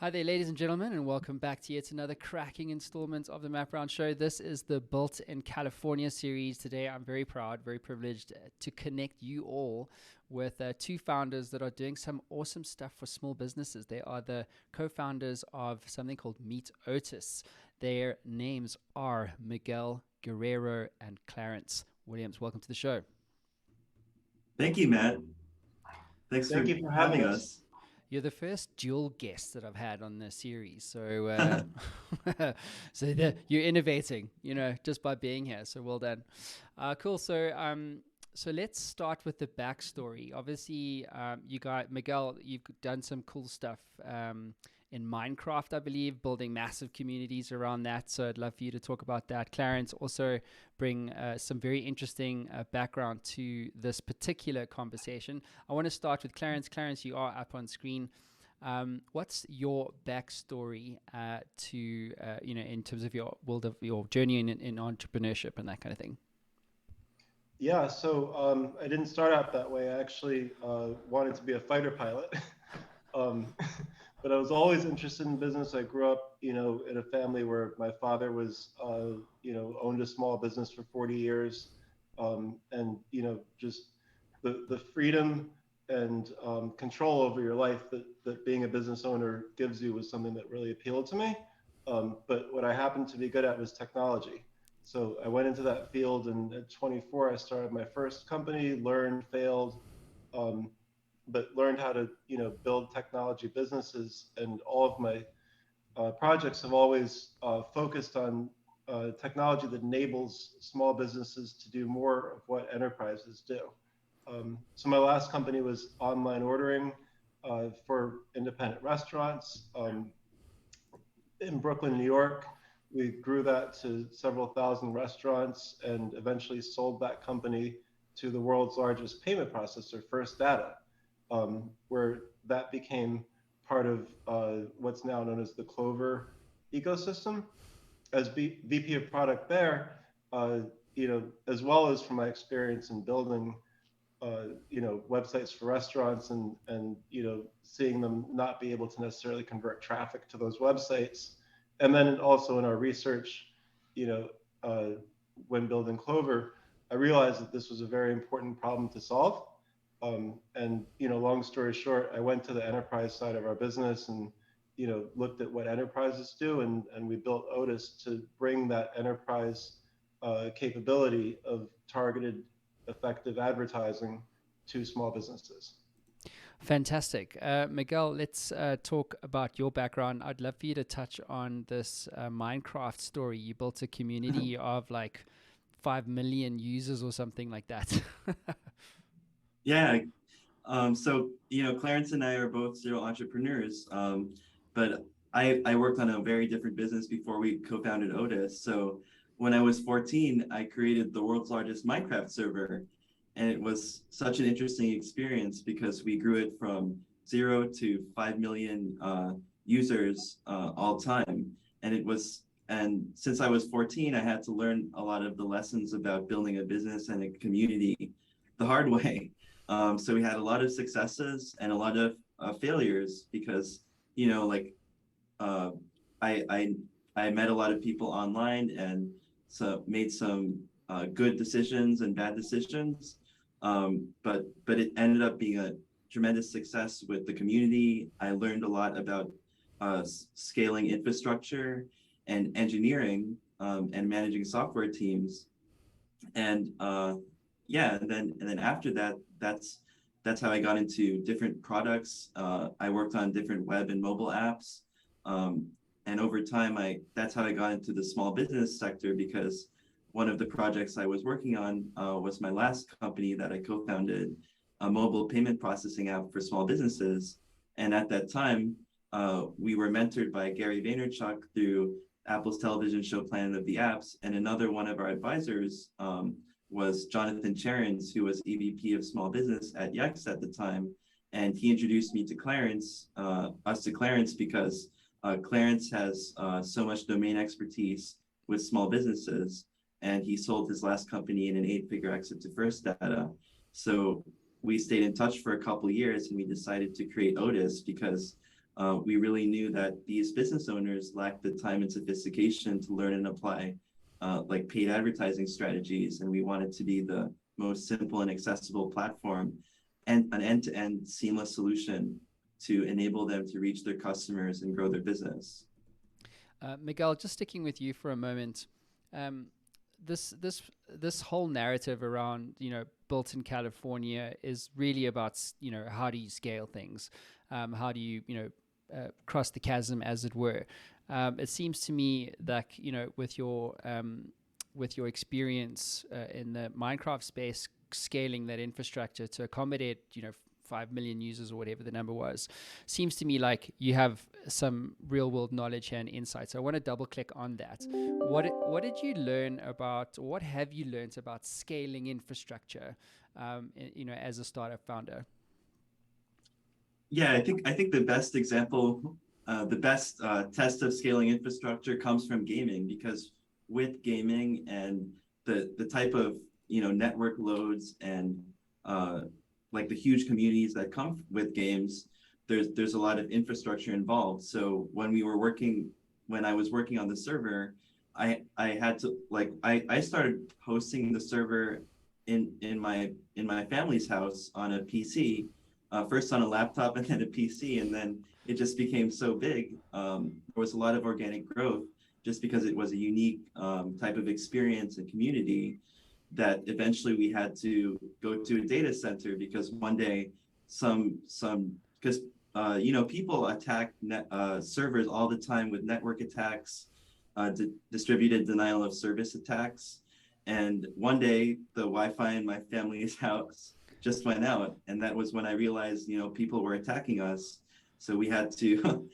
Hi there, ladies and gentlemen, and welcome back to yet another cracking installment of the Map Round Show. This is the Built in California series. Today, I'm very proud, very privileged to connect you all with two founders that are doing some awesome stuff for small businesses. They are the co-founders of something called Meet Otis. Their names are Miguel Guerrero and Clarence Williams. Welcome to the show. Thank you, Matt. Thanks Thank for you for having having us. us. You're the first dual guest that I've had on this series, so you're innovating, just by being here. So well done. Cool. So let's start with the backstory. Obviously, you got Miguel. You've done some cool stuff in Minecraft, I believe, building massive communities around that. So I'd love for you to talk about that. Clarence also bring some very interesting background to this particular conversation. I want to start with Clarence. Clarence, you are up on screen. What's your backstory in terms of your journey in entrepreneurship and that kind of thing? Yeah, so I didn't start out that way. I actually wanted to be a fighter pilot. But I was always interested in business. I grew up, in a family where my father was, owned a small business for 40 years. And, just the freedom and control over your life that being a business owner gives you was something that really appealed to me. But what I happened to be good at was technology. So I went into that field, and at 24, I started my first company, learned, failed, but learned how to, build technology businesses. And all of my projects have always focused on technology that enables small businesses to do more of what enterprises do. So my last company was online ordering for independent restaurants in Brooklyn, New York. We grew that to several thousand restaurants and eventually sold that company to the world's largest payment processor, First Data, where that became part of what's now known as the Clover ecosystem. As VP of product there, as well as from my experience in building, websites for restaurants and seeing them not be able to necessarily convert traffic to those websites. And then also in our research, when building Clover, I realized that this was a very important problem to solve. And long story short, I went to the enterprise side of our business and looked at what enterprises do, and we built Otis to bring that enterprise capability of targeted, effective advertising to small businesses. Fantastic. Miguel, let's talk about your background. I'd love for you to touch on this Minecraft story. You built a community of like 5 million users or something like that. Yeah. Clarence and I are both serial entrepreneurs, but I worked on a very different business before we co-founded Otis. So when I was 14, I created the world's largest Minecraft server. And it was such an interesting experience because we grew it from 0 to 5 million users all time. And since I was 14, I had to learn a lot of the lessons about building a business and a community the hard way. So we had a lot of successes and a lot of failures because, uh, I, I, I met a lot of people online and so made some good decisions and bad decisions. But it ended up being a tremendous success with the community. I learned a lot about scaling infrastructure and engineering and managing software teams. And and then after that, that's how I got into different products. I worked on different web and mobile apps. And over time, that's how I got into the small business sector because one of the projects I was working on was my last company that I co-founded, a mobile payment processing app for small businesses. And at that time, we were mentored by Gary Vaynerchuk through Apple's television show Planet of the Apps. And another one of our advisors was Jonathan Cherens, who was EVP of small business at Yext at the time. And he introduced me to us to Clarence because Clarence has so much domain expertise with small businesses. And he sold his last company in an 8-figure exit to First Data. So we stayed in touch for a couple of years and we decided to create Otis because we really knew that these business owners lacked the time and sophistication to learn and apply like paid advertising strategies. And we wanted to be the most simple and accessible platform and an end-to-end seamless solution to enable them to reach their customers and grow their business. Miguel, just sticking with you for a moment, um, this whole narrative around built in California is really about how do you scale things, how do you cross the chasm, as it were. It seems to me that with your experience in the Minecraft space, scaling that infrastructure to accommodate 5 million users or whatever the number was, seems to me like you have some real world knowledge and insights. So I want to double click on that. What did you learn about, or what have you learned about scaling infrastructure, as a startup founder? Yeah, I think the best example, the best test of scaling infrastructure comes from gaming, because with gaming and the type of network loads and like the huge communities that come with games, there's a lot of infrastructure involved. So when I was working on the server, I had to I started hosting the server in my family's house on a PC, first on a laptop and then a PC, and then it just became so big. There was a lot of organic growth just because it was a unique type of experience and community, that eventually we had to go to a data center, because one day because people attack servers all the time with network attacks, distributed denial of service attacks. And one day the Wi-Fi in my family's house just went out, and that was when I realized people were attacking us. So we had to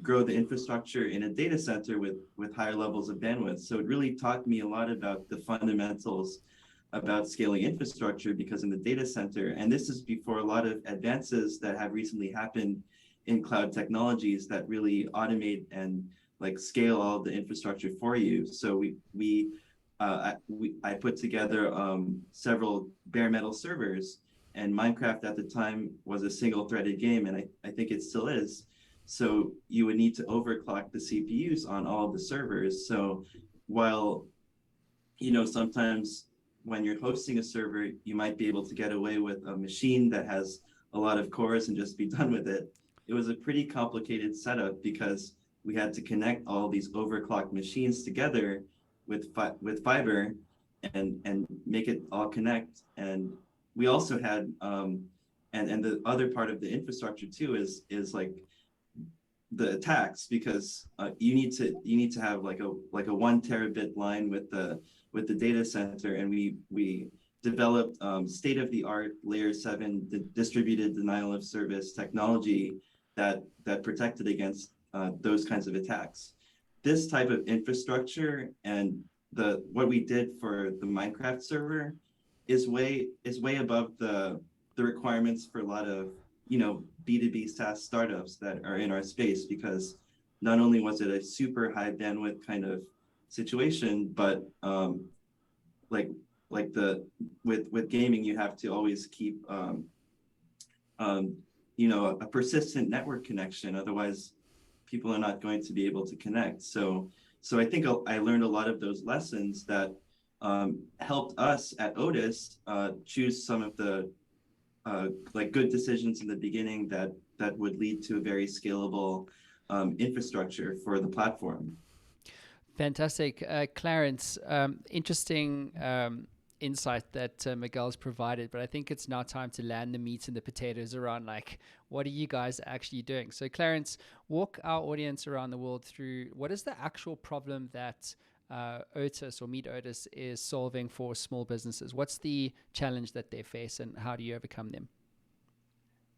grow the infrastructure in a data center with higher levels of bandwidth. So it really taught me a lot about the fundamentals about scaling infrastructure, because in the data center, and this is before a lot of advances that have recently happened in cloud technologies that really automate and scale all the infrastructure for you. So I put together several bare metal servers, and Minecraft at the time was a single threaded game, and I think it still is. So you would need to overclock the CPUs on all of the servers. So while, sometimes when you're hosting a server, you might be able to get away with a machine that has a lot of cores and just be done with it. It was a pretty complicated setup, because we had to connect all these overclocked machines together with fiber and make it all connect. And we also had, and the other part of the infrastructure too is the attacks, because you need to have like a 1 terabit line with the data center, and we developed state-of-the-art layer 7 distributed denial of service technology that protected against those kinds of attacks. This type of infrastructure and what we did for the Minecraft server is way above the requirements for a lot of B2B SaaS startups that are in our space, because not only was it a super high bandwidth kind of situation, but with gaming, you have to always keep a persistent network connection, otherwise people are not going to be able to connect. So I think I learned a lot of those lessons that helped us at Otis choose some of the good decisions in the beginning that would lead to a very scalable infrastructure for the platform. Fantastic. Clarence, interesting insight that Miguel's provided, but I think it's now time to land the meat and the potatoes around what are you guys actually doing? So Clarence, walk our audience around the world through what is the actual problem that Otis or Meet Otis is solving for small businesses. What's the challenge that they face, and how do you overcome them?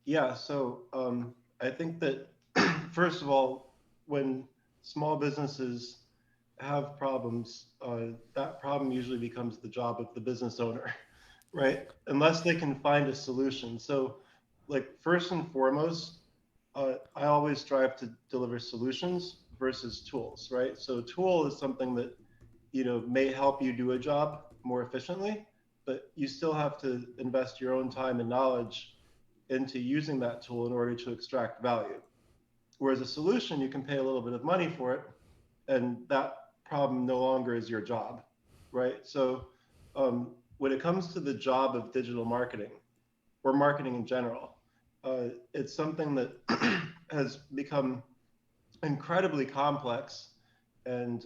Yeah, so I think that first of all, when small businesses have problems, that problem usually becomes the job of the business owner, right? Unless they can find a solution. So first and foremost, I always strive to deliver solutions versus tools, right? So a tool is something that may help you do a job more efficiently, but you still have to invest your own time and knowledge into using that tool in order to extract value. Whereas a solution, you can pay a little bit of money for it, and that problem no longer is your job, right? So when it comes to the job of digital marketing or marketing in general, it's something that has become incredibly complex, and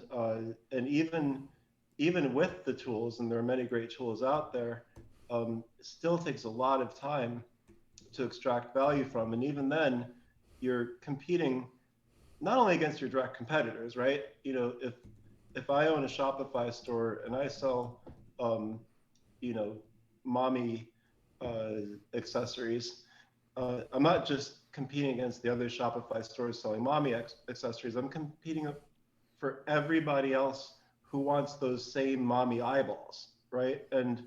even with the tools, and there are many great tools out there, it still takes a lot of time to extract value from. And even then, you're competing not only against your direct competitors, right? You know, if I own a Shopify store and I sell, you know, mommy accessories, I'm not just competing against the other Shopify stores selling mommy accessories. I'm competing for everybody else who wants those same mommy eyeballs, right? And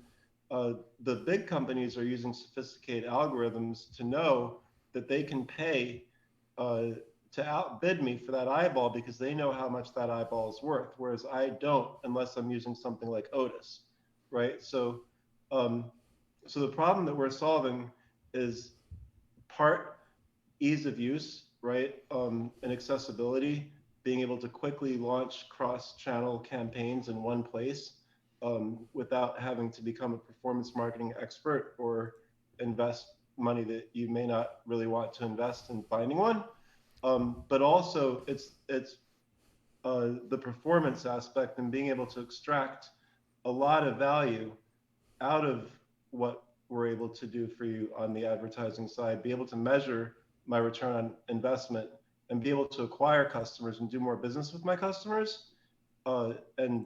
the big companies are using sophisticated algorithms to know that they can pay to outbid me for that eyeball because they know how much that eyeball is worth, whereas I don't unless I'm using something like Otis, right? So, so the problem that we're solving is part ease of use, right, and accessibility, being able to quickly launch cross-channel campaigns in one place without having to become a performance marketing expert or invest money that you may not really want to invest in finding one. But also it's the performance aspect and being able to extract a lot of value out of what we're able to do for you on the advertising side, be able to measure my return on investment and be able to acquire customers and do more business with my customers, and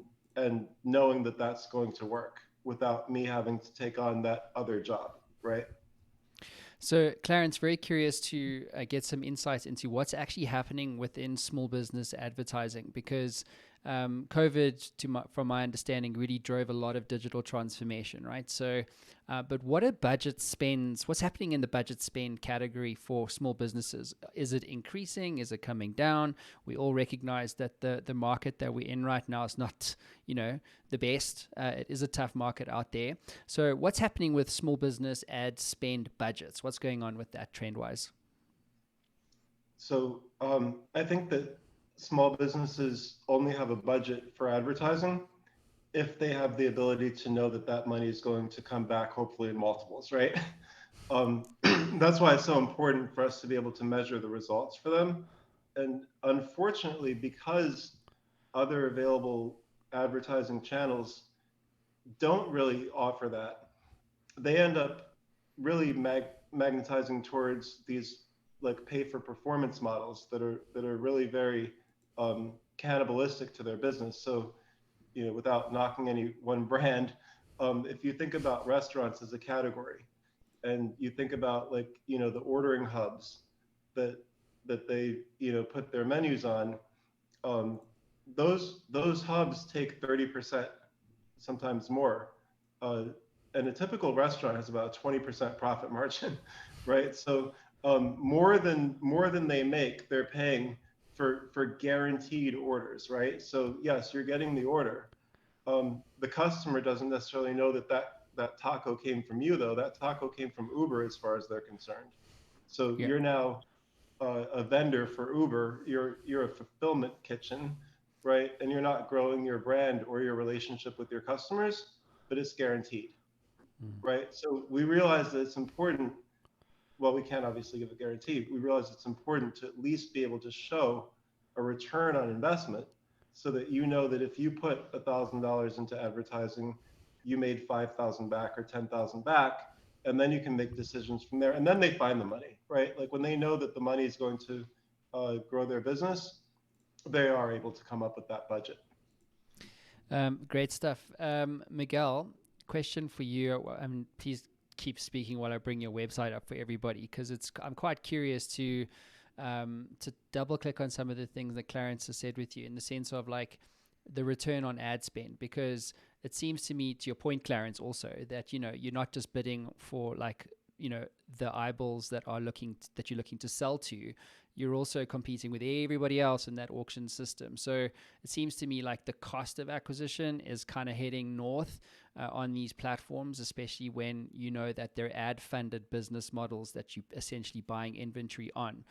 knowing that that's going to work without me having to take on that other job, right? So, Clarence, very curious to get some insights into what's actually happening within small business advertising, because COVID, from my understanding, really drove a lot of digital transformation, right? So, but what are budget spends? What's happening in the budget spend category for small businesses? Is it increasing? Is it coming down? We all recognize that the market that we're in right now is not, the best. It is a tough market out there. So, what's happening with small business ad spend budgets? What's going on with that trend-wise? So, I think that small businesses only have a budget for advertising if they have the ability to know that that money is going to come back, hopefully in multiples, right? That's why it's so important for us to be able to measure the results for them. And unfortunately, because other available advertising channels don't really offer that, they end up really magnetizing towards these like pay for performance models that are really very cannibalistic to their business. So, without knocking any one brand, if you think about restaurants as a category, and you think about the ordering hubs that they put their menus on, those hubs take 30%, sometimes more. And a typical restaurant has about a 20% profit margin, right? So more than they make, they're paying for guaranteed orders, right? So yes, you're getting the order. The customer doesn't necessarily know that taco came from you, though. That taco came from Uber, as far as they're concerned. So You're now a vendor for Uber. You're a fulfillment kitchen, right? And you're not growing your brand or your relationship with your customers, but it's guaranteed, right? So we realize that it's important. Well, we can't obviously give a guarantee. We realize it's important to at least be able to show a return on investment, so that that if you put $1,000 into advertising, you made 5,000 back or 10,000 back, and then you can make decisions from there. And then they find the money, right? Like when they know that the money is going to grow their business, they are able to come up with that budget. Great stuff. Miguel, question for you. Please keep speaking while I bring your website up for everybody, because I'm quite curious to double click on some of the things that Clarence has said with you, in the sense of like the return on ad spend, because it seems to me, to your point, Clarence, also that you're not just bidding for the eyeballs that you're looking to sell to. You're also competing with everybody else in that auction system. So it seems to me like the cost of acquisition is kind of heading north, on these platforms, especially when you know that they're ad-funded business models that you're essentially buying inventory on.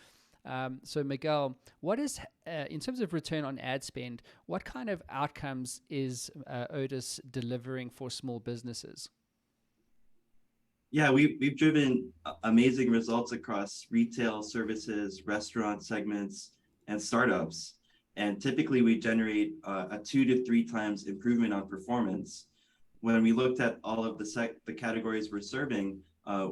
So Miguel, what is, in terms of return on ad spend, what kind of outcomes is Otis delivering for small businesses? Yeah, we've driven amazing results across retail, services, restaurant segments, and startups. And typically we generate a 2 to 3 times improvement on performance. When we looked at all of the categories we're serving,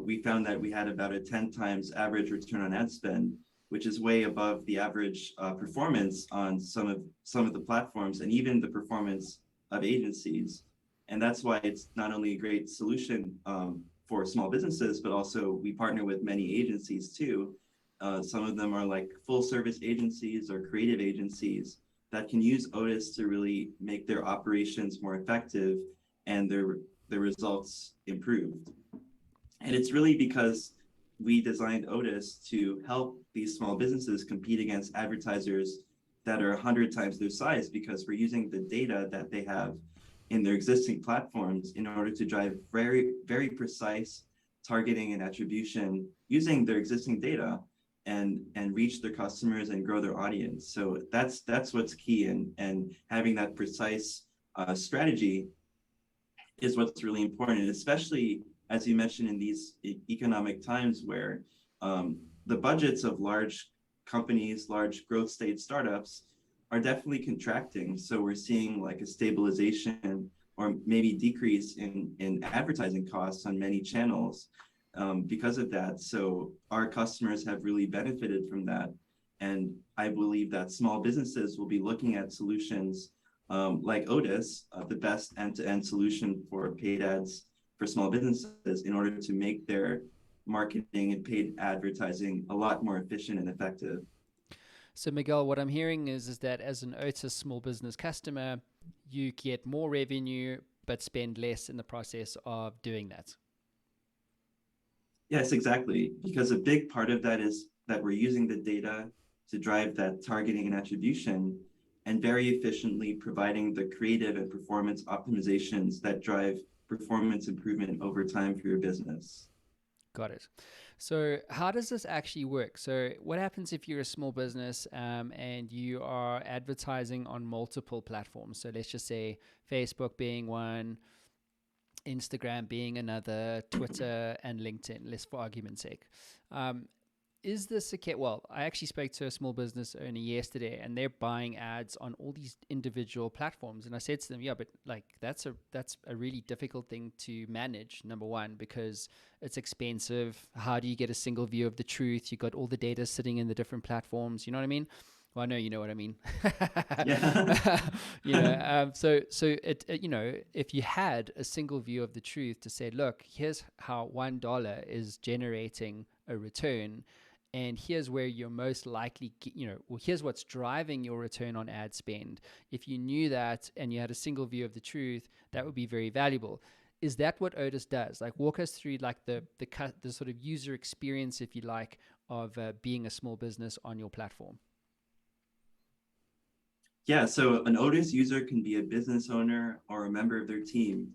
we found that we had about a 10 times average return on ad spend, which is way above the average performance on some of the platforms and even the performance of agencies. And that's why it's not only a great solution for small businesses, but also we partner with many agencies too. Some of them are like full service agencies or creative agencies that can use Otis to really make their operations more effective and their results improved. And it's really because we designed Otis to help these small businesses compete against advertisers that are 100 times their size, because we're using the data that they have in their existing platforms in order to drive very, very precise targeting and attribution using their existing data and reach their customers and grow their audience. So that's what's key, and having that precise strategy is what's really important, especially as you mentioned in these economic times where the budgets of large companies, large growth stage startups are definitely contracting. So we're seeing like a stabilization or maybe decrease in advertising costs on many channels because of that. So our customers have really benefited from that. And I believe that small businesses will be looking at solutions like Otis, the best end-to-end solution for paid ads for small businesses in order to make their marketing and paid advertising a lot more efficient and effective. So Miguel, what I'm hearing is that as an Otis small business customer, you get more revenue, but spend less in the process of doing that. Yes, exactly. Because a big part of that is that we're using the data to drive that targeting and attribution and very efficiently providing the creative and performance optimizations that drive performance improvement over time for your business. Got it. So how does this actually work? So what happens if you're a small business and you are advertising on multiple platforms? So let's just say Facebook being one, Instagram being another, Twitter and LinkedIn, let's for argument's sake. Is this a case? Well, I actually spoke to a small business owner yesterday, and they're buying ads on all these individual platforms. And I said to them, yeah, but like that's a really difficult thing to manage. Number one, because it's expensive. How do you get a single view of the truth? You got all the data sitting in the different platforms. You know what I mean? Well, I know you know what I mean. Yeah. You know, so it you know, if you had a single view of the truth to say, look, here's how $1 is generating a return. And here's where you're most likely, well, here's what's driving your return on ad spend. If you knew that and you had a single view of the truth, that would be very valuable. Is that what Otis does? Like, walk us through like the sort of user experience, if you like, of being a small business on your platform. Yeah, so an Otis user can be a business owner or a member of their team.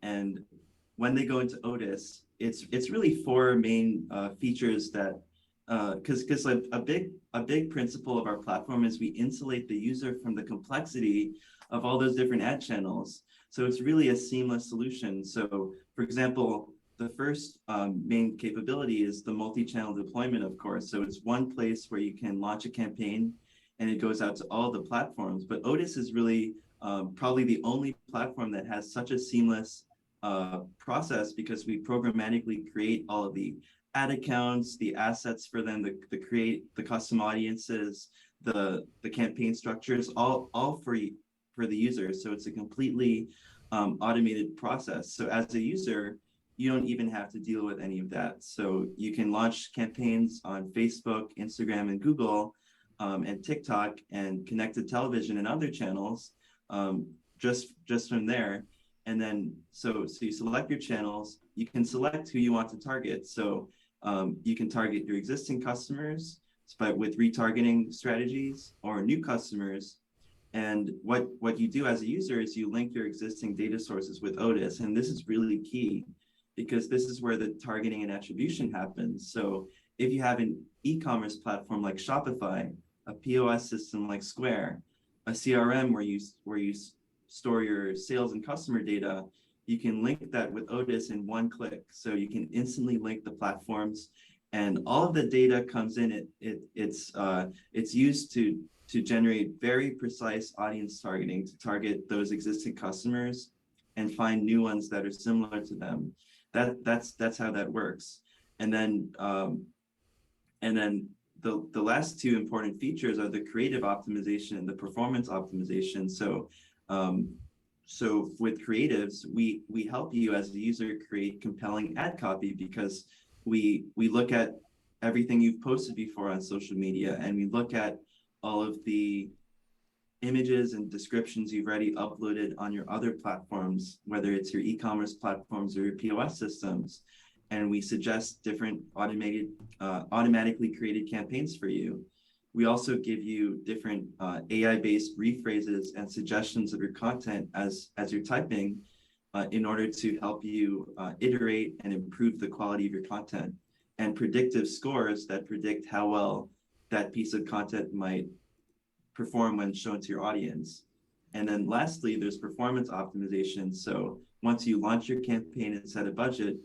And when they go into Otis, it's really four main features that because a big principle of our platform is we insulate the user from the complexity of all those different ad channels. So it's really a seamless solution. So for example, the first main capability is the multi-channel deployment, of course. So it's one place where you can launch a campaign and it goes out to all the platforms. But Otis is really probably the only platform that has such a seamless process, because we programmatically create all of the ad accounts, the assets for them, the create the custom audiences, the campaign structures, all free for the user. So it's a completely automated process. So as a user, you don't even have to deal with any of that. So you can launch campaigns on Facebook, Instagram, and Google, and TikTok, and connected television and other channels just from there. And then so you select your channels, you can select who you want to target. So you can target your existing customers, but with retargeting strategies, or new customers And what you do as a user is you link your existing data sources with Otis. And this is really key because this is where the targeting and attribution happens. So if you have an e-commerce platform like Shopify, a POS system like Square, a CRM where you store your sales and customer data, you can link that with Otis in one click. So you can instantly link the platforms, and all of the data comes in. It's used to generate very precise audience targeting to target those existing customers and find new ones that are similar to them. That's how that works. And then the last two important features are the creative optimization and the performance optimization. So with creatives, we help you as a user create compelling ad copy because we look at everything you've posted before on social media, and we look at all of the images and descriptions you've already uploaded on your other platforms, whether it's your e-commerce platforms or your POS systems, and we suggest different automatically created campaigns for you. We also give you different AI-based rephrases and suggestions of your content as you're typing in order to help you iterate and improve the quality of your content, and predictive scores that predict how well that piece of content might perform when shown to your audience. And then lastly, there's performance optimization. So once you launch your campaign and set a budget,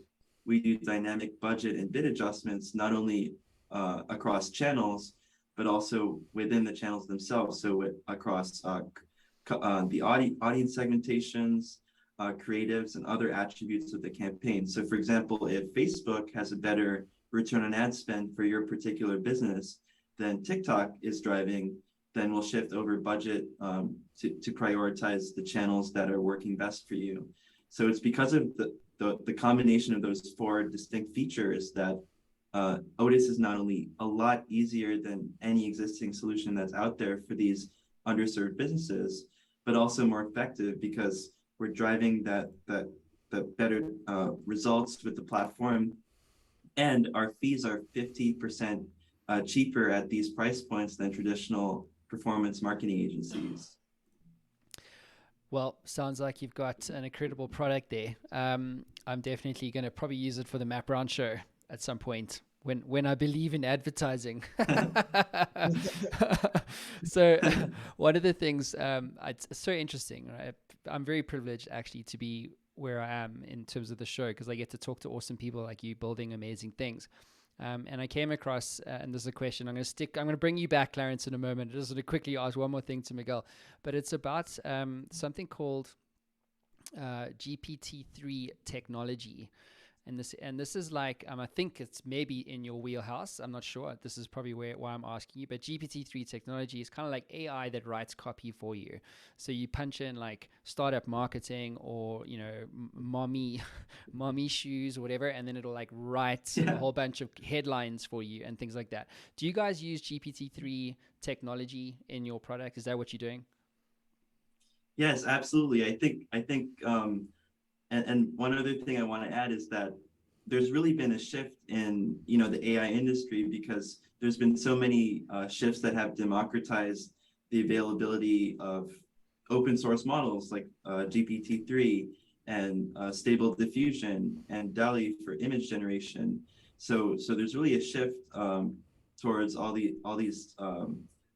we do dynamic budget and bid adjustments, not only across channels, but also within the channels themselves. So across the audience segmentations, creatives, and other attributes of the campaign. So for example, if Facebook has a better return on ad spend for your particular business than TikTok is driving, then we'll shift over budget to prioritize the channels that are working best for you. So it's because of the combination of those four distinct features that Otis is not only a lot easier than any existing solution that's out there for these underserved businesses, but also more effective because we're driving the better results with the platform, and our fees are 50% cheaper at these price points than traditional performance marketing agencies. Well, sounds like you've got an incredible product there. I'm definitely going to probably use it for the Matt Brown show at some point when I believe in advertising. So one of the things, it's so interesting, right? I'm very privileged actually to be where I am in terms of the show because I get to talk to awesome people like you building amazing things. And I came across, and there's a question, I'm going to bring you back, Clarence, in a moment. I just want to quickly ask one more thing to Miguel, but it's about something called GPT-3 technology. And this is like, I think it's maybe in your wheelhouse. I'm not sure. This is probably why I'm asking you. But GPT-3 technology is kind of like AI that writes copy for you. So you punch in like startup marketing or, mommy shoes or whatever, and then it'll like write a whole bunch of headlines for you and things like that. Do you guys use GPT-3 technology in your product? Is that what you're doing? Yes, absolutely. I think and one other thing I want to add is that there's really been a shift in the AI industry because there's been so many shifts that have democratized the availability of open source models like GPT-3 and Stable Diffusion and DALL-E for image generation. So there's really a shift towards all these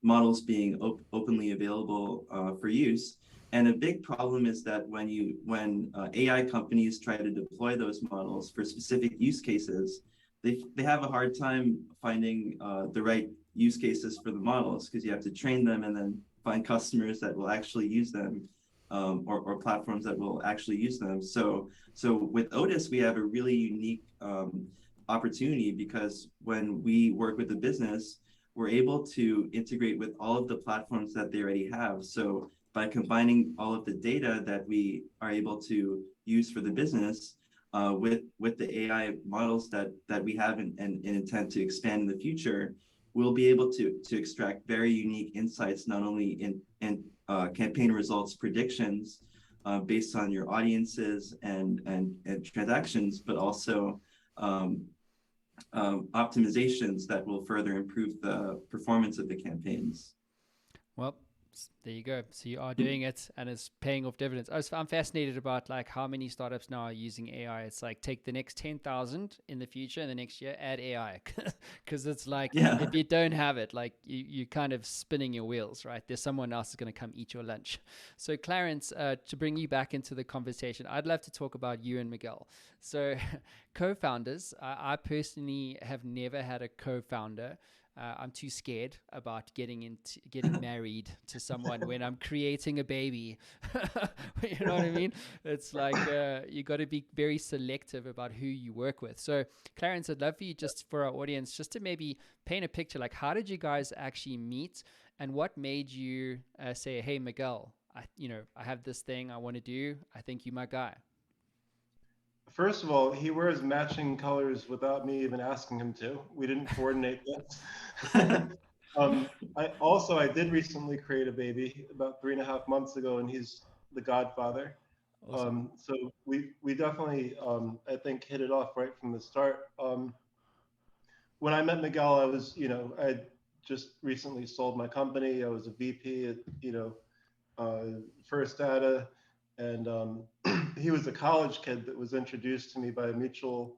models being openly available for use. And a big problem is that when AI companies try to deploy those models for specific use cases, they have a hard time finding the right use cases for the models because you have to train them and then find customers that will actually use them or platforms that will actually use them. So with Otis, we have a really unique opportunity because when we work with the business, we're able to integrate with all of the platforms that they already have. So by combining all of the data that we are able to use for the business with the AI models that we have and intend to expand in the future, we'll be able to extract very unique insights, not only in campaign results predictions based on your audiences and transactions, but also optimizations that will further improve the performance of the campaigns. Well, There you go. So you are doing it, and it's paying off dividends. I'm fascinated about like how many startups now are using AI. It's like take the next 10,000 in the future, and the next year add AI, because it's like Yeah. if you don't have it, like you kind of spinning your wheels, right? There's someone else is going to come eat your lunch. So Clarence, to bring you back into the conversation, I'd love to talk about you and Miguel. So co-founders, I personally have never had a co-founder. I'm too scared about getting married to someone when I'm creating a baby. You know what I mean? It's like you got to be very selective about who you work with. So, Clarence, I'd love for you, just for our audience, just to maybe paint a picture. Like, how did you guys actually meet, and what made you say, "Hey, Miguel, I have this thing I want to do. I think you're my guy." First of all, he wears matching colors without me even asking him to. We didn't coordinate this. I did recently create a baby about 3.5 months ago, and he's the godfather. Awesome. So we definitely, I think, hit it off right from the start. When I met Miguel, I just recently sold my company. I was a VP at, First Data, and he was a college kid that was introduced to me by a mutual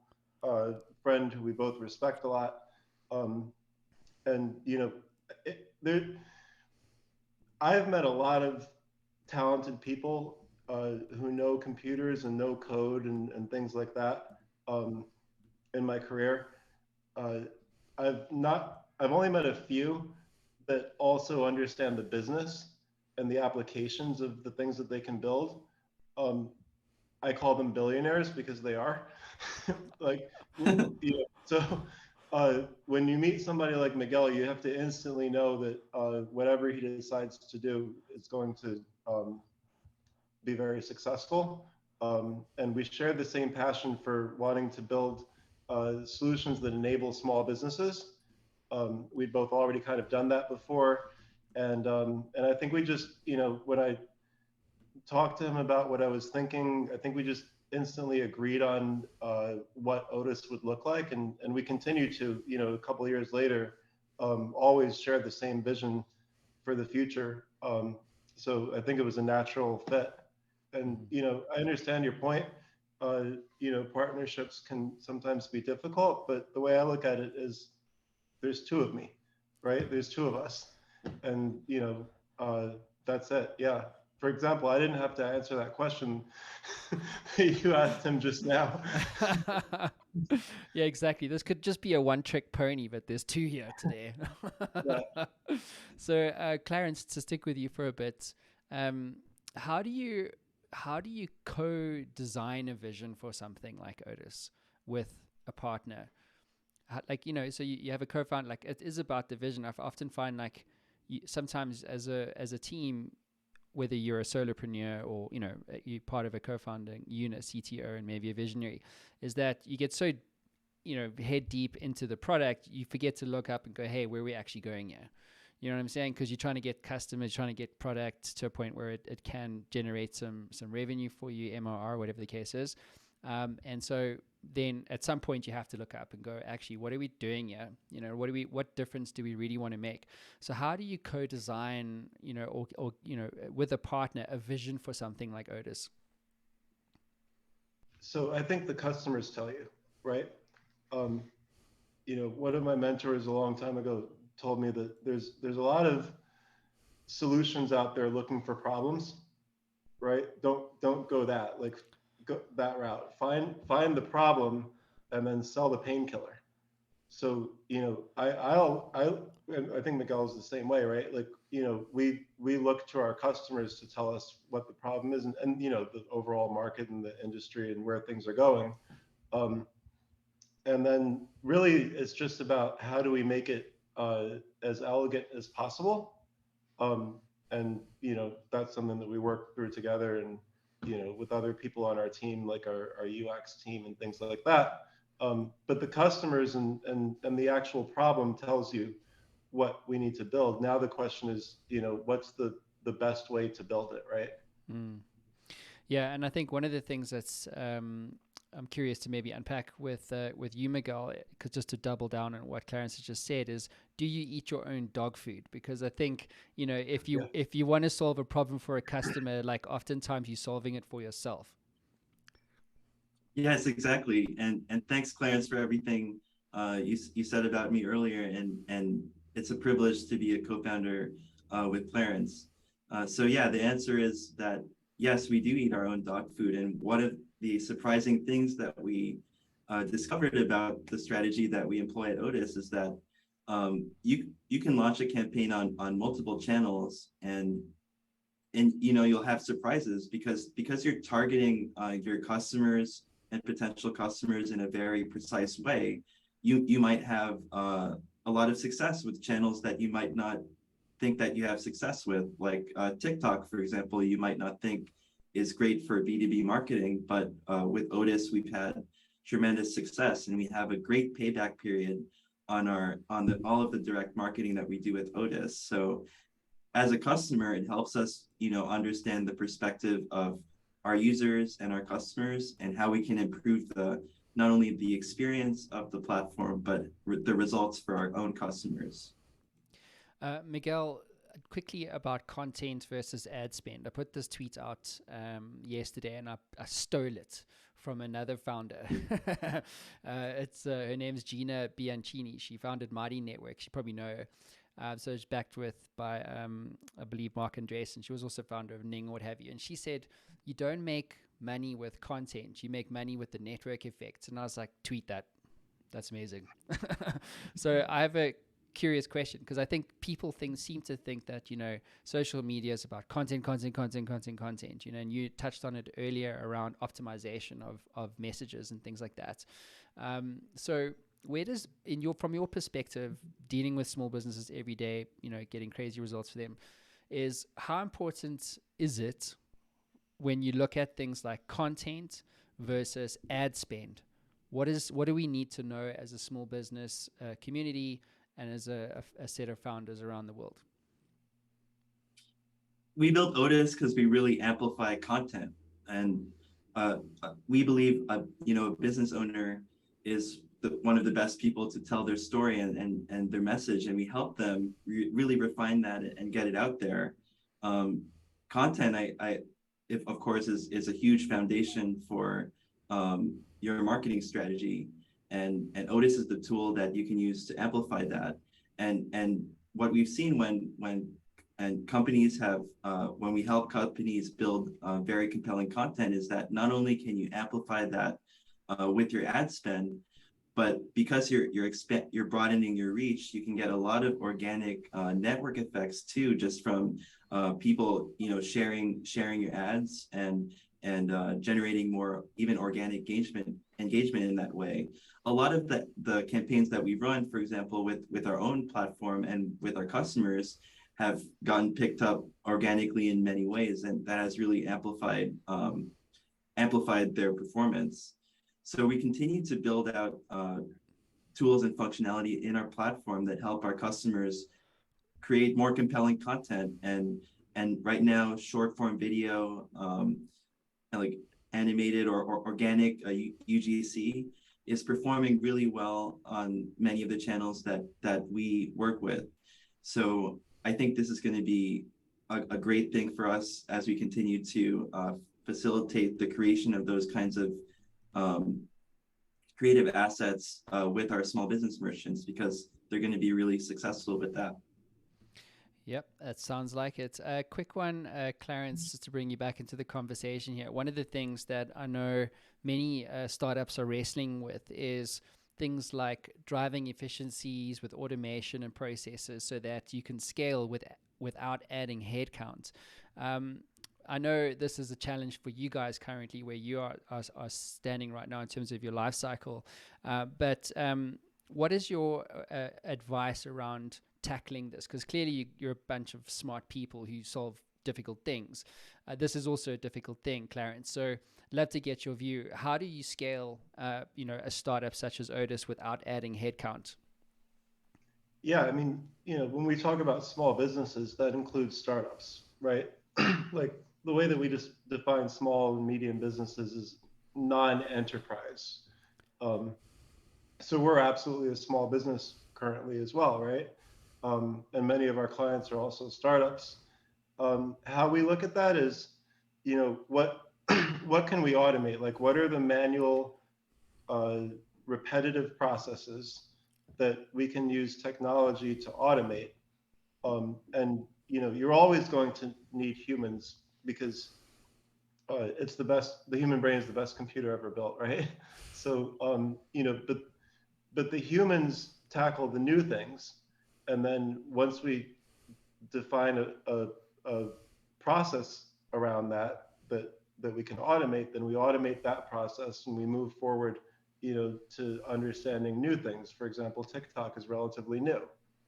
friend who we both respect a lot. And I've met a lot of talented people who know computers and know code and things like that in my career. Uh, I've only met a few that also understand the business and the applications of the things that they can build. I call them billionaires because they are. Like, so when you meet somebody like Miguel, you have to instantly know that whatever he decides to do is going to be very successful. And we share the same passion for wanting to build solutions that enable small businesses. We'd both already kind of done that before. And I think we just, when I talked to him about what I was thinking, I think we just instantly agreed on what Otis would look like. And we continue to, a couple of years later, always share the same vision for the future. So I think it was a natural fit. And, I understand your point. Partnerships can sometimes be difficult, but the way I look at it is there's two of me, right? There's two of us. And, that's it. Yeah. For example, I didn't have to answer that question you asked him just now. Yeah, exactly. This could just be a one-trick pony, but there's two here today. Yeah. So, Clarence, to stick with you for a bit, how do you co-design a vision for something like Otis with a partner? So you have a co-founder. Like, it is about the vision. I often find like sometimes as a team, whether you're a solopreneur or you're part of a co-founding unit, CTO, and maybe a visionary, is that you get so head deep into the product, you forget to look up and go, hey, where are we actually going here? You know what I'm saying? Because you're trying to get customers, trying to get product to a point where it can generate some revenue for you, MRR, whatever the case is. And so then at some point you have to look up and go, actually, what are we doing here? What difference do we really want to make? So how do you co-design, or with a partner, a vision for something like Otis? So I think the customers tell you, right? One of my mentors a long time ago told me that there's a lot of solutions out there looking for problems, right? Don't go that go that route. Find the problem and then sell the painkiller. So I think Miguel's the same way, right? Like we look to our customers to tell us what the problem is, and the overall market and the industry and where things are going. And then really it's just about how do we make it as elegant as possible. And that's something that we work through together, and with other people on our team, like our UX team and things like that. But the customers and the actual problem tells you what we need to build. Now the question is, what's the best way to build it, right? Yeah, and I think one of the things that's I'm curious to maybe unpack with you, Miguel, because just to double down on what Clarence has just said is, do you eat your own dog food? Because I think, you know, Yeah. if you want to solve a problem for a customer, like oftentimes you're solving it for yourself. Yes, exactly. And thanks, Clarence, for everything you said about me earlier. And it's a privilege to be a co-founder with Clarence. So yeah, the answer is that yes, we do eat our own dog food. And one of the surprising things that we discovered about the strategy that we employ at Otis is that you can launch a campaign on multiple channels, and you know you'll have surprises because you're targeting your customers and potential customers in a very precise way. You might have a lot of success with channels that you might not think that you have success with, like TikTok, for example. You might not think is great for B2B marketing, but with Otis we've had tremendous success, and we have a great payback period on all of the direct marketing that we do with Otis. So as a customer, it helps us, you know, understand the perspective of our users and our customers, and how we can improve the not only the experience of the platform, but the results for our own customers. Miguel, quickly about content versus ad spend. I put this tweet out yesterday, and I stole it from another founder. It's her name's Gina Bianchini. She founded Mighty Network. You probably know her. So it's backed with by, I believe, Mark Andreessen. She was also founder of Ning, what have you. And she said, you don't make money with content. You make money with the network effects. And I was like, tweet that. That's amazing. So I have a curious question, because I think people seem to think that, you know, social media is about content, you know, and you touched on it earlier around optimization of messages and things like that. So where does, from your perspective, dealing with small businesses every day, you know, getting crazy results for them, is how important is it when you look at things like content versus ad spend? What do we need to know as a small business community and as a set of founders around the world? We built Otis because we really amplify content, and we believe you know, a business owner is one of the best people to tell their story and their message, and we help them really refine that and get it out there. Content, if of course, is a huge foundation for your marketing strategy, and Otis is the tool that you can use to amplify that. And what we've seen when companies have when we help companies build very compelling content, is that not only can you amplify that with your ad spend, but because you're broadening your reach, you can get a lot of organic network effects too, just from people, you know, sharing your ads and generating more even organic engagement in that way. A lot of the campaigns that we run, for example, with our own platform and with our customers, have gotten picked up organically in many ways, and that has really amplified their performance. So we continue to build out tools and functionality in our platform that help our customers create more compelling content. And right now, short form video, like animated or organic UGC, is performing really well on many of the channels that we work with. So I think this is going to be a great thing for us as we continue to facilitate the creation of those kinds of creative assets with our small business merchants, because they're going to be really successful with that. Yep, that sounds like it. A quick one, Clarence, just to bring you back into the conversation here. One of the things that I know many startups are wrestling with is things like driving efficiencies with automation and processes so that you can scale without adding headcount. I know this is a challenge for you guys currently, where you are standing right now in terms of your life cycle. But what is your advice around tackling this? Because clearly you're a bunch of smart people who solve difficult things. This is also a difficult thing, Clarence. So I'd love to get your view. How do you scale, a startup such as Otis without adding headcount? Yeah, I mean, you know, when we talk about small businesses, that includes startups, right? Like the way that we just define small and medium businesses is non-enterprise. So we're absolutely a small business currently as well, right? And many of our clients are also startups. How we look at that is, what what can we automate? Like, what are the manual, repetitive processes that we can use technology to automate? And you're always going to need humans because it's the best. The human brain is the best computer ever built, right? So, but the humans tackle the new things, and then once we define a process around that we can automate, then we automate that process and we move forward, to understanding new things. For example, TikTok is relatively new,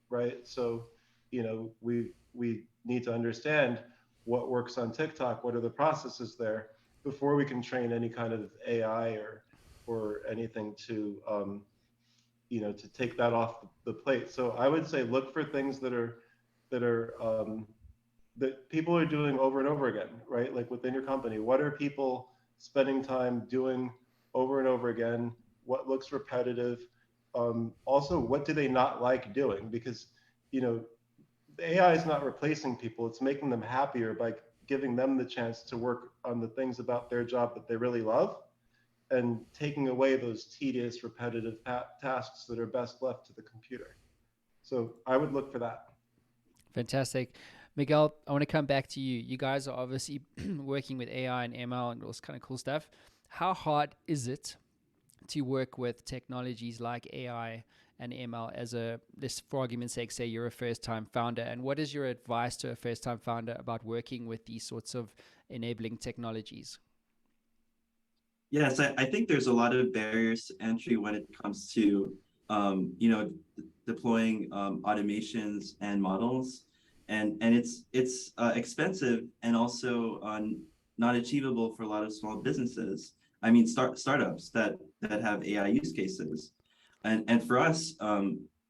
right? So, we need to understand what works on TikTok, what are the processes there, before we can train any kind of AI or anything to to take that off the plate. So I would say look for things that are that people are doing over and over again, right? Like within your company, what are people spending time doing over and over again? What looks repetitive? Also, what do they not like doing? Because the AI is not replacing people; it's making them happier by giving them the chance to work on the things about their job that they really love, and taking away those tedious, repetitive tasks that are best left to the computer. So I would look for that. Fantastic. Miguel, I want to come back to you. You guys are obviously working with AI and ML and all this kind of cool stuff. How hard is it to work with technologies like AI and ML as this, for argument's sake, say you're a first-time founder, and what is your advice to a first-time founder about working with these sorts of enabling technologies? Yes, I think there's a lot of barriers to entry when it comes to, deploying automations and models, and it's expensive and also not achievable for a lot of small businesses. I mean, startups that have AI use cases, and for us,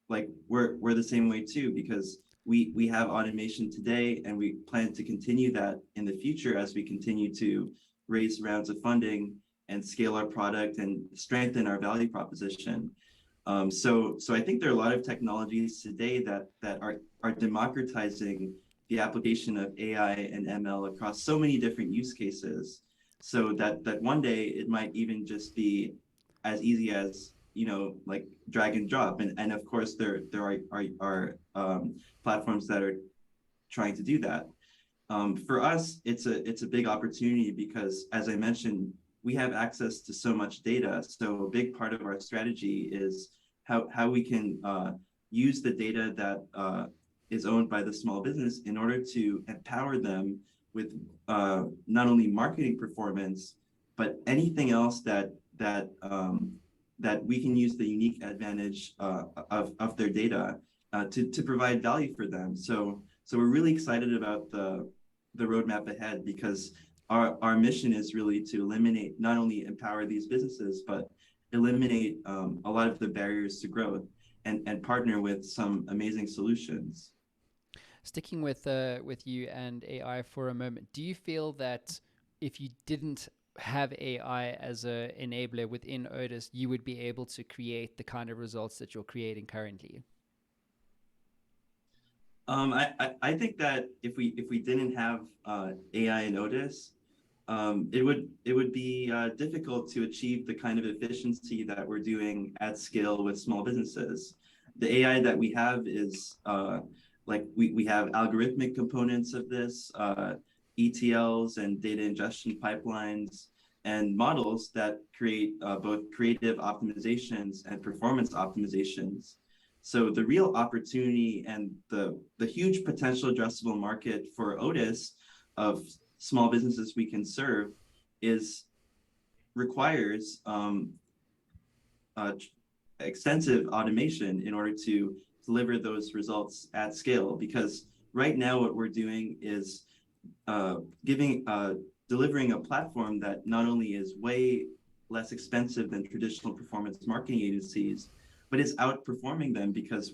like we're the same way too, because we have automation today, and we plan to continue that in the future as we continue to raise rounds of funding and scale our product and strengthen our value proposition. So I think there are a lot of technologies today that are democratizing the application of AI and ML across so many different use cases, so that one day it might even just be as easy as like drag and drop. And of course there are platforms that are trying to do that. For us, it's a big opportunity because, as I mentioned, we have access to so much data. So a big part of our strategy is how we can use the data that is owned by the small business in order to empower them with not only marketing performance, but anything else that we can use the unique advantage of their data to provide value for them. So we're really excited about the roadmap ahead, because our mission is really to eliminate, not only empower these businesses, but eliminate a lot of the barriers to growth and partner with some amazing solutions. Sticking with you and AI for a moment, do you feel that if you didn't have AI as an enabler within Otis, you would be able to create the kind of results that you're creating currently? I think that if we didn't have AI in Otis, it would be difficult to achieve the kind of efficiency that we're doing at scale with small businesses. The AI that we have is like we have algorithmic components of this, ETLs and data ingestion pipelines, and models that create both creative optimizations and performance optimizations. So the real opportunity and the huge potential addressable market for Otis of small businesses we can serve requires extensive automation in order to deliver those results at scale. Because right now what we're doing is delivering a platform that not only is way less expensive than traditional performance marketing agencies, but is outperforming them, because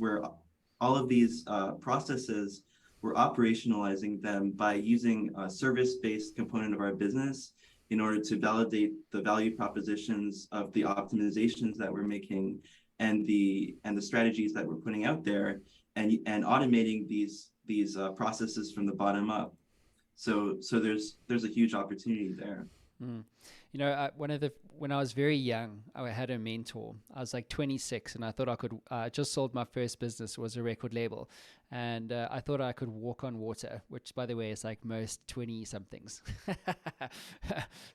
all of these processes, we're operationalizing them by using a service-based component of our business in order to validate the value propositions of the optimizations that we're making and the strategies that we're putting out there, and automating these processes from the bottom up. So there's a huge opportunity there. Mm. You know, when I was very young, I had a mentor. I was like 26, and I thought I could. Just sold my first business, was a record label, and I thought I could walk on water, which, by the way, is like most 20-somethings.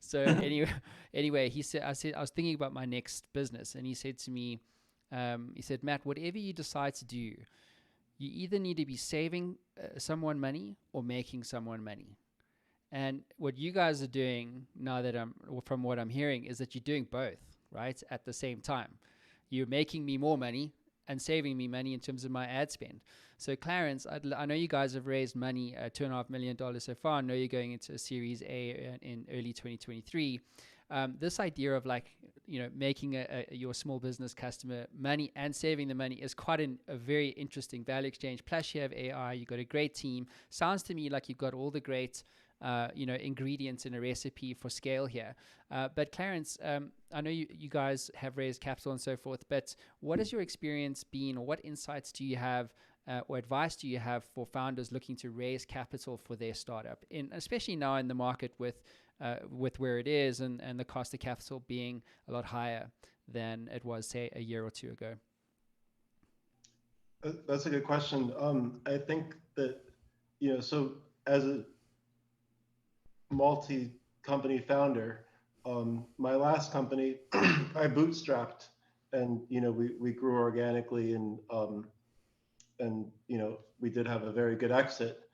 So anyway, I was thinking about my next business, and he said to me, he said, Matt, whatever you decide to do, you either need to be saving someone money or making someone money. And what you guys are doing now, from what I'm hearing, is that you're doing both, right? At the same time, you're making me more money and saving me money in terms of my ad spend. So Clarence, I know you guys have raised money, $2.5 million so far. I know you're going into a Series A in early 2023. This idea of making your small business customer money and saving the money is quite a very interesting value exchange. Plus you have AI, you've got a great team. Sounds to me like you've got all the great ingredients in a recipe for scale here. But Clarence, I know you guys have raised capital and so forth, but what has your experience been, or what insights do you have, or advice do you have for founders looking to raise capital for their startup, especially now in the market with where it is and the cost of capital being a lot higher than it was, say, a year or two ago? That's a good question. I think that, so as a multi-company founder, my last company, I bootstrapped, and we grew organically, and we did have a very good exit.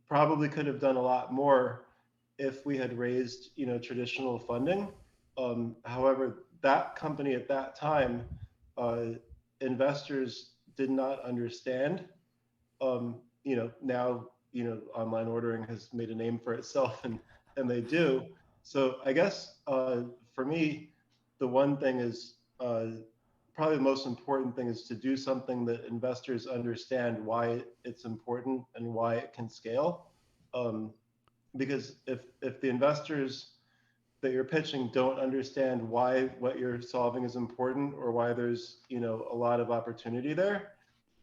Probably could have done a lot more if we had raised traditional funding. However, that company at that time, investors did not understand. Now online ordering has made a name for itself, and they do. So I guess for me, the one thing is probably the most important thing is to do something that investors understand why it's important and why it can scale. Because if the investors that you're pitching don't understand why what you're solving is important, or why there's a lot of opportunity there,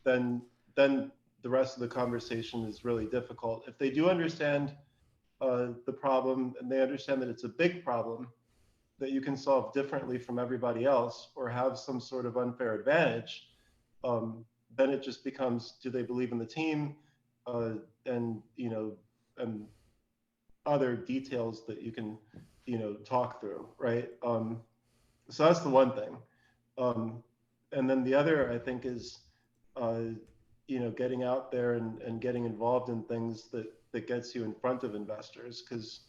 then the rest of the conversation is really difficult. If they do understand the problem, and they understand that it's a big problem that you can solve differently from everybody else, or have some sort of unfair advantage, then it just becomes, do they believe in the team, and other details that you can talk through, right? So that's the one thing. And then the other, I think, is getting out there and getting involved in things that gets you in front of investors, because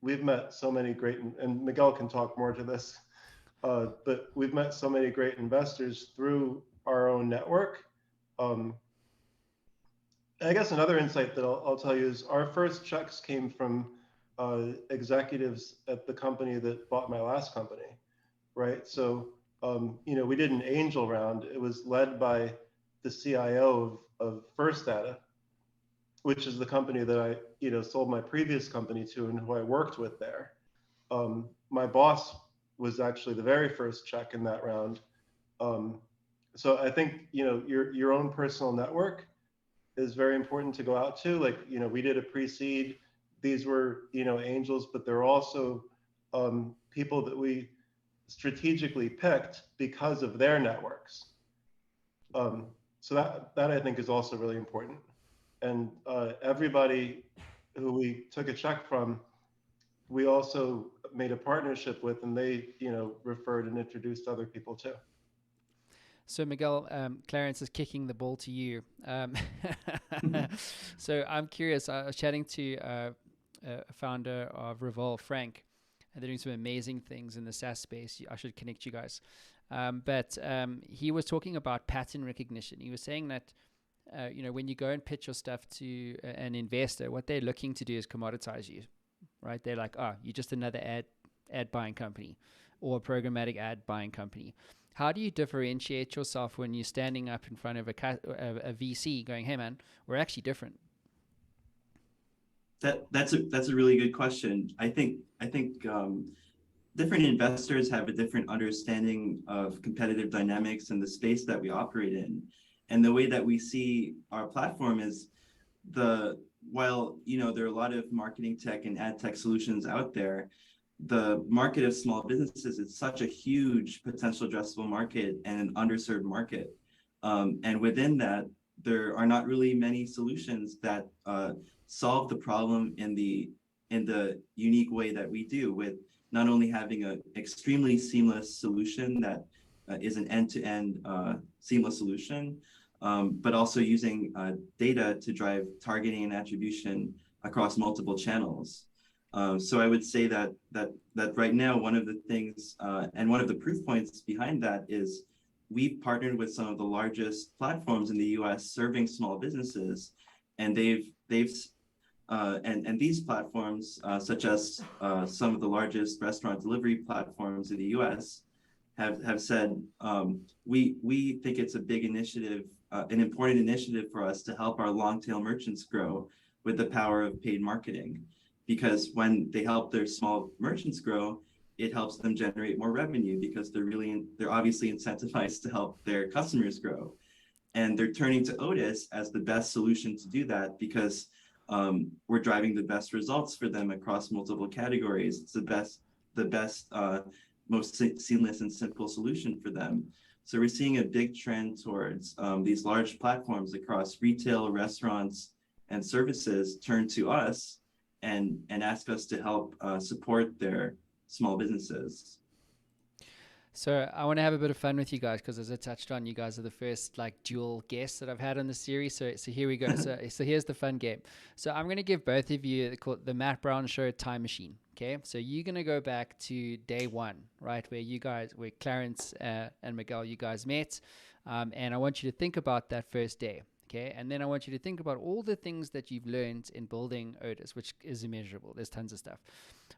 we've met so many great, and Miguel can talk more to this, but we've met so many great investors through our own network. I guess another insight that I'll tell you is our first checks came from executives at the company that bought my last company, right? So we did an angel round. It was led by the CIO of First Data, which is the company that I sold my previous company to, and who I worked with there. My boss was actually the very first check in that round. So I think your own personal network is very important to go out to. Like we did a pre-seed. These were angels, but they're also people that we strategically picked because of their networks. So that I think is also really important. And everybody who we took a check from, we also made a partnership with, and they referred and introduced other people too. So Miguel, Clarence is kicking the ball to you. So I'm curious. I was chatting to a founder of Revolve, Frank, and they're doing some amazing things in the SaaS space. I should connect you guys. But he was talking about pattern recognition. He was saying that when you go and pitch your stuff to an investor, what they're looking to do is commoditize you, right? They're like, you're just another ad buying company, or a programmatic ad buying company. How do you differentiate yourself when you're standing up in front of a VC going, hey man, we're actually different? That's a really good question. I think different investors have a different understanding of competitive dynamics in the space that we operate in, and the way that we see our platform is the while there are a lot of marketing tech and ad tech solutions out there, the market of small businesses is such a huge potential addressable market and an underserved market. And within that, there are not really many solutions that solve the problem in the unique way that we do, with not only having an extremely seamless solution that is an end-to-end seamless solution, but also using data to drive targeting and attribution across multiple channels. So I would say that right now, one of the things and one of the proof points behind that is we've partnered with some of the largest platforms in the U.S. serving small businesses, and and these platforms, such as some of the largest restaurant delivery platforms in the U.S., have said we think it's a big initiative, an important initiative for us to help our long tail merchants grow with the power of paid marketing, because when they help their small merchants grow, it helps them generate more revenue because they're obviously incentivized to help their customers grow. And they're turning to Otis as the best solution to do that because we're driving the best results for them across multiple categories. It's the best, most seamless and simple solution for them. So we're seeing a big trend towards these large platforms across retail, restaurants, and services turn to us and ask us to help support their small businesses. So I want to have a bit of fun with you guys because, as I touched on, you guys are the first like dual guests that I've had on the series. So here we go. So here's the fun game. So I'm going to give both of you the Matt Brown Show time machine. Okay. So you're going to go back to day one, right, where Clarence and Miguel, you guys met, and I want you to think about that first day. Okay, and then I want you to think about all the things that you've learned in building Otis, which is immeasurable. There's tons of stuff.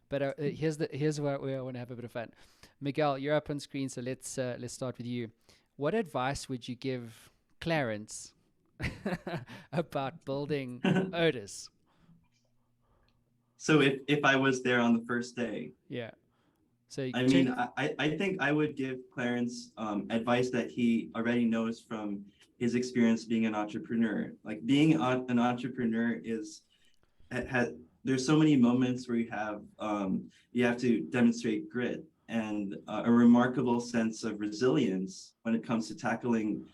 But here's where I want to have a bit of fun. Miguel, you're up on screen, so let's start with you. What advice would you give Clarence about building Otis? So if I was there on the first day, yeah. So I mean, I think I would give Clarence advice that he already knows from his experience being an entrepreneur. Like being an entrepreneur there's so many moments where you have to demonstrate grit and a remarkable sense of resilience when it comes to tackling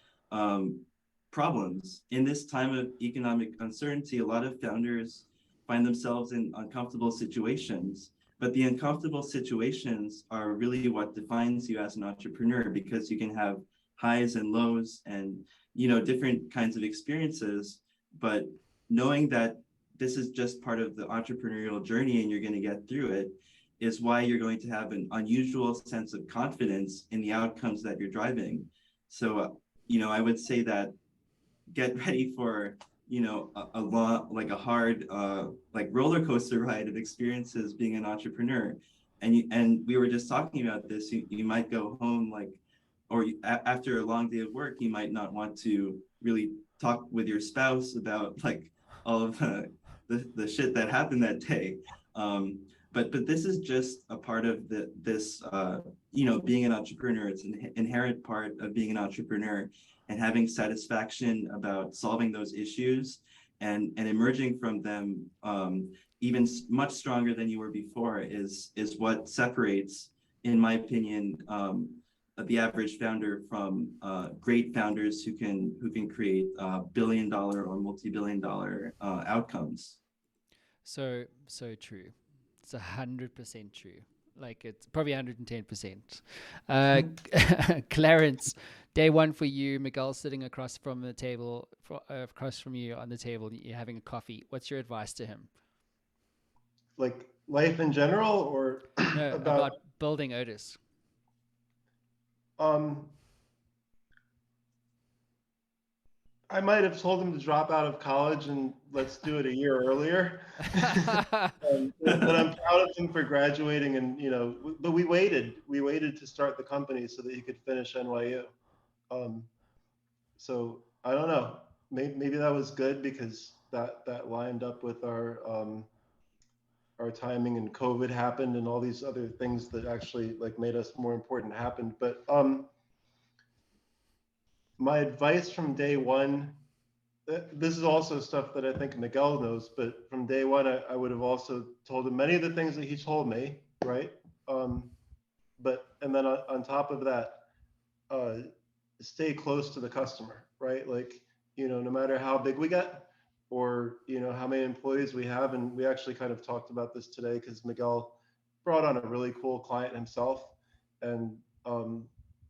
problems. In this time of economic uncertainty, a lot of founders find themselves in uncomfortable situations. But the uncomfortable situations are really what defines you as an entrepreneur, because you can have highs and lows and different kinds of experiences. But knowing that this is just part of the entrepreneurial journey and you're going to get through it is why you're going to have an unusual sense of confidence in the outcomes that you're driving. So, I would say that get ready for a lot, like a hard like roller coaster ride of experiences being an entrepreneur. And we were just talking about this, you might go home after a long day of work, you might not want to really talk with your spouse about like all of the shit that happened that day. But this is just a part of this being an entrepreneur. It's an inherent part of being an entrepreneur, and having satisfaction about solving those issues and emerging from them even much stronger than you were before is what separates, in my opinion, the average founder from great founders who can create billion-dollar or multi-billion-dollar outcomes. So true. It's 100% true. Like it's probably 110%. Clarence, day one for you. Miguel sitting across from the table, across from you on the table. You're having a coffee. What's your advice to him? Like life in general, or no, about building Otis? I might have told him to drop out of college and let's do it a year earlier. But I'm proud of him for graduating, and but we waited to start the company so that he could finish NYU. So I don't know. Maybe that was good because that lined up with our our timing, and COVID happened, and all these other things that actually like made us more important happened. But my advice from day one, this is also stuff that I think Miguel knows, but from day one, I would have also told him many of the things that he told me, right? And then on top of that, stay close to the customer, right? Like, no matter how big we get, or how many employees we have, and we actually kind of talked about this today because Miguel brought on a really cool client himself, and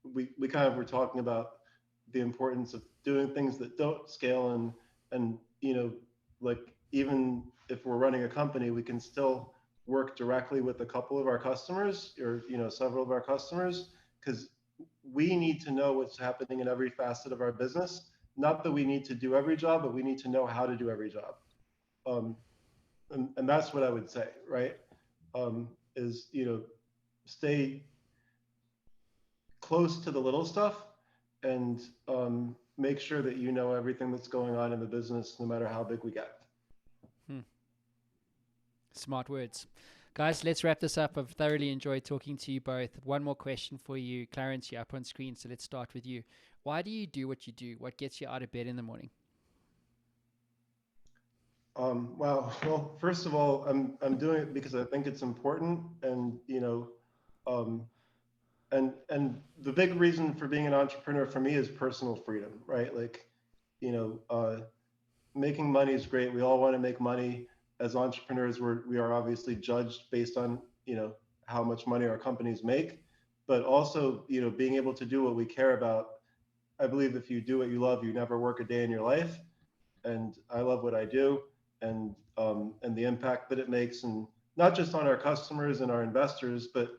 we kind of were talking about the importance of doing things that don't scale, and like, even if we're running a company, we can still work directly with a couple of our customers, or several of our customers, because we need to know what's happening in every facet of our business. Not that we need to do every job, but we need to know how to do every job. And that's what I would say, right? Is, stay close to the little stuff, and make sure that you know everything that's going on in the business, no matter how big we get. Smart words. Guys, let's wrap this up. I've thoroughly enjoyed talking to you both. One more question for you. Clarence, you're up on screen, so let's start with you. Why do you do what you do? What gets you out of bed in the morning? Well, first of all, I'm doing it because I think it's important, and and the big reason for being an entrepreneur for me is personal freedom, right? Like, making money is great. We all want to make money. As entrepreneurs, we are obviously judged based on how much money our companies make, but also being able to do what we care about. I believe if you do what you love, you never work a day in your life, and I love what I do, and the impact that it makes, and not just on our customers and our investors, but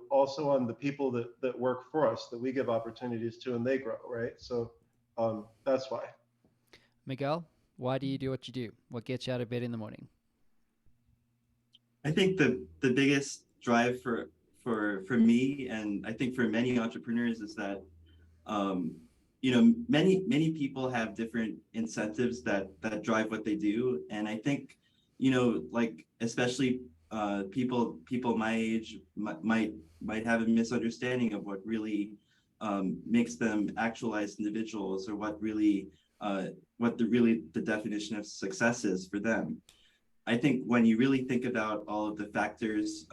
also on the people that work for us, that we give opportunities to, and they grow, right? So that's why. Miguel, why do you do what you do? What gets you out of bed in the morning? I think the biggest drive for me, and I think for many entrepreneurs, is that many people have different incentives that drive what they do, and I think like, especially people my age might have a misunderstanding of what really makes them actualized individuals, or what the definition of success is for them. I think when you really think about all of the factors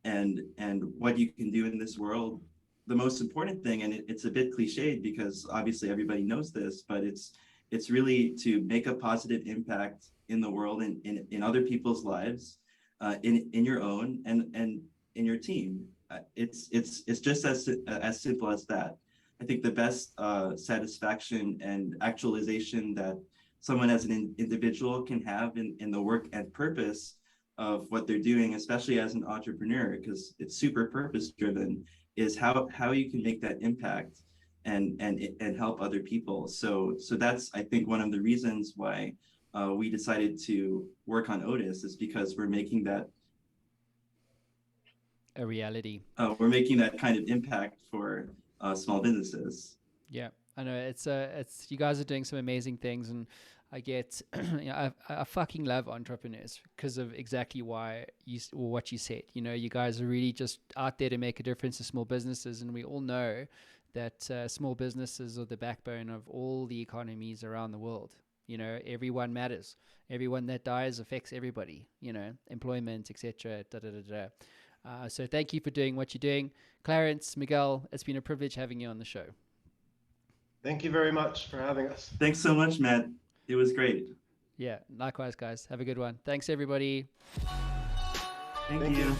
and what you can do in this world, the most important thing, and it's a bit cliched because obviously everybody knows this, but it's really to make a positive impact in the world, and in other people's lives, in your own, and in your team. It's just as simple as that. I think the best satisfaction and actualization that someone as an individual can have in the work and purpose of what they're doing, especially as an entrepreneur, because it's super purpose driven, is how you can make that impact and help other people. So that's, I think, one of the reasons why we decided to work on Otis, is because we're making that a reality. We're making that kind of impact for small businesses. Yeah, I know it's you guys are doing some amazing things, and I get I fucking love entrepreneurs because of exactly why what you said. You guys are really just out there to make a difference to small businesses, and we all know that small businesses are the backbone of all the economies around the world. Everyone matters. Everyone that dies affects everybody. Employment, etc. So thank you for doing what you're doing. Clarence, Miguel, it's been a privilege having you on the show. Thank you very much for having us. Thanks so much, Matt. It was great. Yeah, likewise, guys. Have a good one. Thanks, everybody. Thank you.